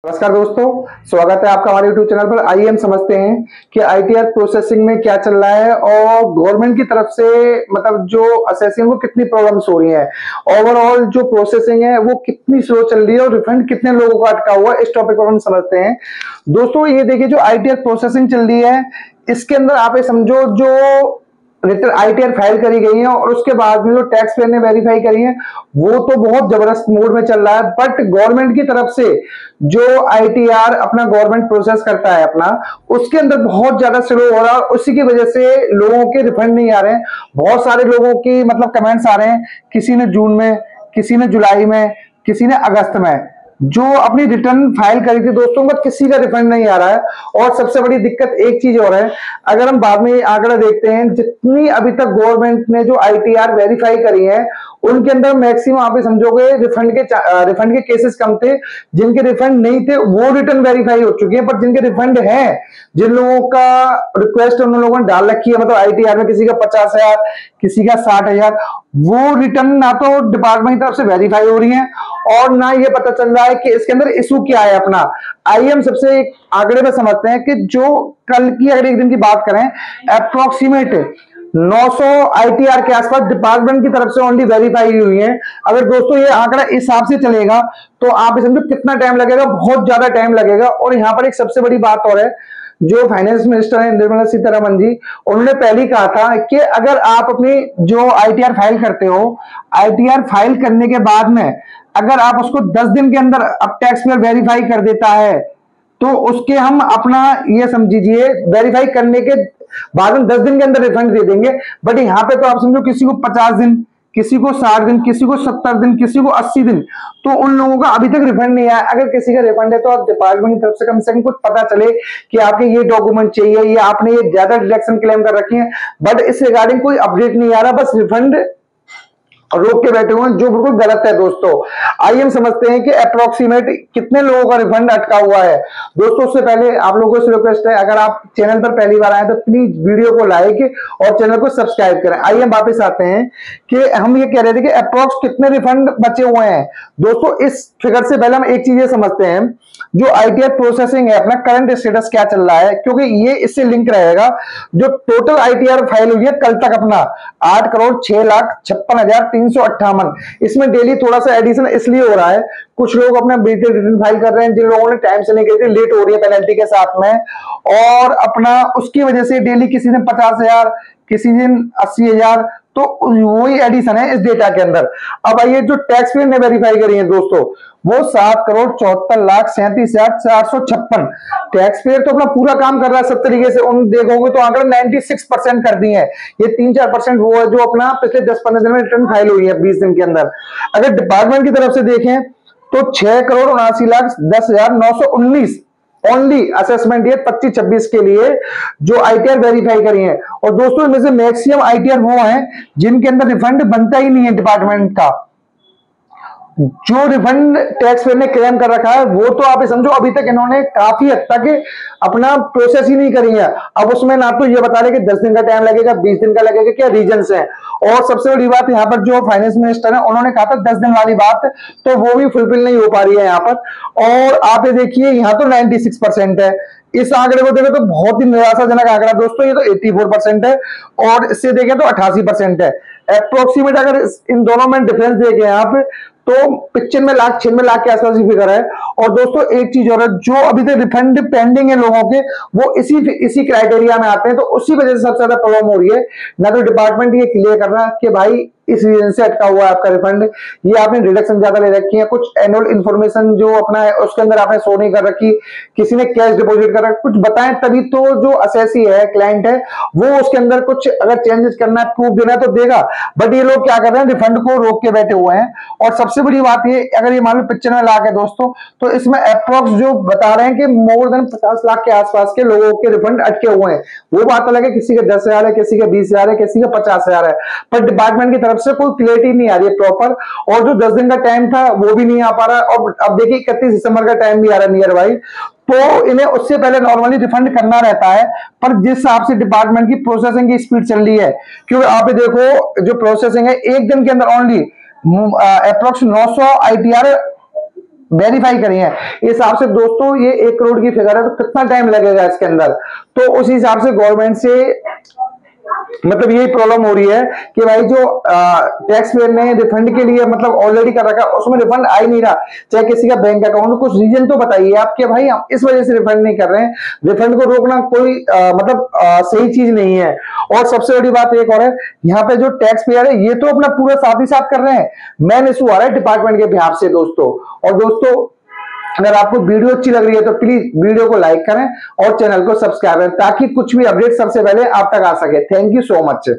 नमस्कार दोस्तों, स्वागत है आपका हमारे YouTube चैनल पर। आइए हम समझते हैं कि आईटीआर प्रोसेसिंग में क्या चल रहा है और गवर्नमेंट की तरफ से मतलब जो असेसिंग को कितनी प्रॉब्लम्स हो रही हैं, ओवरऑल जो प्रोसेसिंग है वो कितनी स्लो चल रही है और रिफंड कितने लोगों का अटका हुआ है, इस टॉपिक पर हम समझते हैं। दोस्तों ये देखिए, जो आईटीआर प्रोसेसिंग चल रही है इसके अंदर आप ये समझो जो रिटर्न आईटीआर फाइल करी गई है और उसके बाद में जो टैक्स पेयर ने वेरीफाई करी है वो तो बहुत जबरदस्त मोड में चल रहा है। बट गवर्नमेंट की तरफ से जो आईटीआर अपना गवर्नमेंट प्रोसेस करता है अपना, उसके अंदर बहुत ज्यादा स्लो हो रहा है। उसी की वजह से लोगों के रिफंड नहीं आ रहे हैं। बहुत सारे लोगों की मतलब कमेंट्स आ रहे हैं, किसी ने जून में, किसी ने जुलाई में, किसी ने अगस्त में जो अपनी रिटर्न फाइल करी थी दोस्तों, बट किसी का रिफंड नहीं आ रहा है। और सबसे बड़ी दिक्कत एक चीज और है, अगर हम बाद में आंकड़ा देखते हैं जितनी अभी तक गवर्नमेंट ने जो आईटीआर वेरीफाई करी है उनके अंदर मैक्सिमम आप समझोगे रिफंड के केसेस कम थे। जिनके रिफंड नहीं थे वो रिटर्न वेरीफाई हो चुकी है, पर जिनके रिफंड है, जिन लोगों का रिक्वेस्ट उन लोगों ने डाल रखी है मतलब आईटीआर में, किसी का 50,000 किसी का 60,000, वो रिटर्न ना तो डिपार्टमेंट की तरफ से वेरीफाई हो रही है और ना ये पता चल रहा है कि इसके अंदर इशू क्या है अपना। आइए हम सबसे एक आंकड़े में समझते हैं कि जो कल की अगर एक दिन की बात करें, अप्रोक्सीमेट 900 आईटीआर के आसपास डिपार्टमेंट की तरफ से ओनली वेरीफाई हुई है। अगर दोस्तों ये आंकड़ा इस हिसाब से चलेगा तो आप समझो कितना टाइम लगेगा, बहुत ज्यादा टाइम लगेगा। और यहां पर एक सबसे बड़ी बात और है, जो फाइनेंस मिनिस्टर है निर्मला सीतारमण जी, उन्होंने पहले ही कहा था कि अगर आप अपनी जो आईटीआर फाइल करते हो, आईटीआर फाइल करने के बाद में अगर आप उसको 10 दिन के अंदर अब टैक्स पेयर वेरीफाई कर देता है तो उसके हम अपना ये समझिए वेरीफाई करने के बाद में 10 दिन के अंदर रिफंड दे देंगे। बट यहाँ पे तो आप समझो किसी को 50 दिन, किसी को 60 दिन, किसी को 70 दिन, किसी को 80 दिन, तो उन लोगों का अभी तक रिफंड नहीं आया। अगर किसी का रिफंड है तो आप डिपार्टमेंट की तरफ से कम कुछ पता चले कि आपके ये डॉक्यूमेंट चाहिए या आपने ये ज्यादा डिडक्शन क्लेम कर रखी है, बट इस रिगार्डिंग कोई अपडेट नहीं आ रहा, बस रिफंड रोक के बैठे हुए हैं, जो बिल्कुल गलत है दोस्तों। आइए हम समझते हैं कि अप्रोक्सीमेट कितने लोगों का रिफंड अटका हुआ है। दोस्तों उससे पहले आप लोगों से रिक्वेस्ट है, अगर आप चैनल पर पहली बार आए तो प्लीज वीडियो को लाइक और चैनल को सब्सक्राइब करें। आइए हम वापस आते हैं कि हम ये कह रहे थे कि अप्रोक्स कितने रिफंड बचे हुए हैं। दोस्तों इस फिगर से पहले हम एक चीज ये समझते हैं, जो आईटीआर प्रोसेसिंग है अपना करंट स्टेटस क्या चल रहा है, क्योंकि ये इससे लिंक रहेगा। जो टोटल आईटीआर फाइल हुई है कल तक अपना 8,06,56,358, इसमें डेली थोड़ा सा एडिशन इसलिए हो रहा है, कुछ लोग अपना डिटेल रिटर्न फाइल कर रहे हैं, जिन लोगों ने टाइम से नहीं करी थी लेट हो रही है पेनल्टी के साथ में, और अपना उसकी वजह से डेली किसी ने 50,000 किसी दिन 80,000, तो वही एडिशन है इस डेटा के अंदर। अब आइए जो टैक्स पेयर ने वेरीफाई करी है दोस्तों, वो 7,74,37,456। टैक्स पेयर तो अपना पूरा काम कर रहा है सब तरीके से। उन देखोगे तो आंकड़ा 96% कर दिए हैं। ये 3-4% वो है जो अपना पिछले 10-15 दिन में रिटर्न फाइल हुई है 20 दिन के अंदर। अगर डिपार्टमेंट की तरफ से देखें तो 6,79,10,919 ओनली असेसमेंट ये 25-26 के लिए जो आईटीआर वेरीफाई करी है। और दोस्तों इनमें से मैक्सिमम आईटीआर वो हैं जिनके अंदर रिफंड बनता ही नहीं है डिपार्टमेंट का। जो रिफंड टैक्स पेयर ने क्लेम कर रखा है वो तो आप समझो अभी तक इन्होंने काफी हद तक अपना प्रोसेस ही नहीं करी है। अब उसमें ना तो ये बता रहे कि 10 दिन का टाइम लगेगा, 20 दिन का लगेगा, क्या रीजंस है। और सबसे बड़ी बात यहाँ पर जो फाइनेंस मिनिस्टर है उन्होंने कहा था 10 दिन वाली बात, तो वो भी फुलफिल नहीं हो पा रही है यहाँ पर। और आप ये देखिए यहाँ तो 96% है। इस आंकड़े को देखें तो बहुत ही निराशाजनक आंकड़ा दोस्तों, ये तो 84% है और इससे देखें तो 88% है। अप्रोक्सीमेट अगर इन दोनों में डिफरेंस देखें आप तो 95-96 लाख के आसपास की फिगर है। और दोस्तों एक चीज और है, जो अभी तक रिफंड पेंडिंग है लोगों के वो इसी क्राइटेरिया में आते हैं, तो उसी वजह से सबसे ज्यादा प्रॉब्लम हो रही है। ना तो डिपार्टमेंट ये क्लियर कर रहा है कि भाई इस रीजन से अटका हुआ है आपका रिफंड, ये आपने डिडक्शन ज्यादा ले रखी है, कुछ एनुअल इन्फॉर्मेशन जो अपना है उसके अंदर आपने शो नहीं कर रखी, किसी ने कैश डिपॉजिट कर रखा, कुछ बताएं तभी तो जो असेसी है क्लाइंट है वो उसके अंदर कुछ अगर चेंजेस करना है, प्रूफ देना है तो देगा। बट ये लोग क्या कर रहे हैं, रिफंड को रोक के बैठे हुए हैं। और सबसे बड़ी बात ये, अगर ये मान लो 95 लाख है दोस्तों, तो इसमें अप्रोक्स जो बता रहे हैं कि मोर देन 50 लाख के आसपास के लोगों के रिफंड अटके हुए हैं। वो बात अलग है, किसी का 10,000 है, किसी का 20,000 है, किसी का 50,000 है, पर डिपार्टमेंट की तरफ से कोई क्लियरिटी नहीं आ रही है प्रॉपर। और जो 10 दिन का टाइम था वो भी नहीं आ पा रहा। और अब देखिए 31 दिसंबर का टाइम भी आ रहा है नियर बाई, तो इन्हें उससे पहले नॉर्मली रिफंड करना रहता है। पर जिस हिसाब से डिपार्टमेंट की प्रोसेसिंग की स्पीड चल रही है, क्योंकि आप देखो जो प्रोसेसिंग है एक दिन के अंदर ओनली अप्रोक्स 900 आईटीआर वेरीफाई करी है। इस हिसाब से दोस्तों ये 1 करोड़ की फिगर है, तो कितना टाइम लगेगा इसके अंदर। तो उस हिसाब से गवर्नमेंट से मतलब यही प्रॉब्लम हो रही है कि भाई जो टैक्स पेयर ने रिफंड के लिए मतलब ऑलरेडी कर रखा, उसमें रिफंड आ ही नहीं रहा। चाहे किसी का बैंक अकाउंट, कुछ रीजन तो बताइए आप कि भाई हम इस वजह से रिफंड नहीं कर रहे हैं। रिफंड को रोकना कोई मतलब सही चीज नहीं है। और सबसे बड़ी बात एक और है, यहाँ पे जो टैक्स पेयर है ये तो अपना पूरा साथ ही साथ कर रहे हैं, मेन इशू आ रहा है डिपार्टमेंट के बिहाफ से दोस्तों। और दोस्तों अगर आपको वीडियो अच्छी लग रही है तो प्लीज वीडियो को लाइक करें और चैनल को सब्सक्राइब करें, ताकि कुछ भी अपडेट सबसे पहले आप तक आ सके। Thank you so much.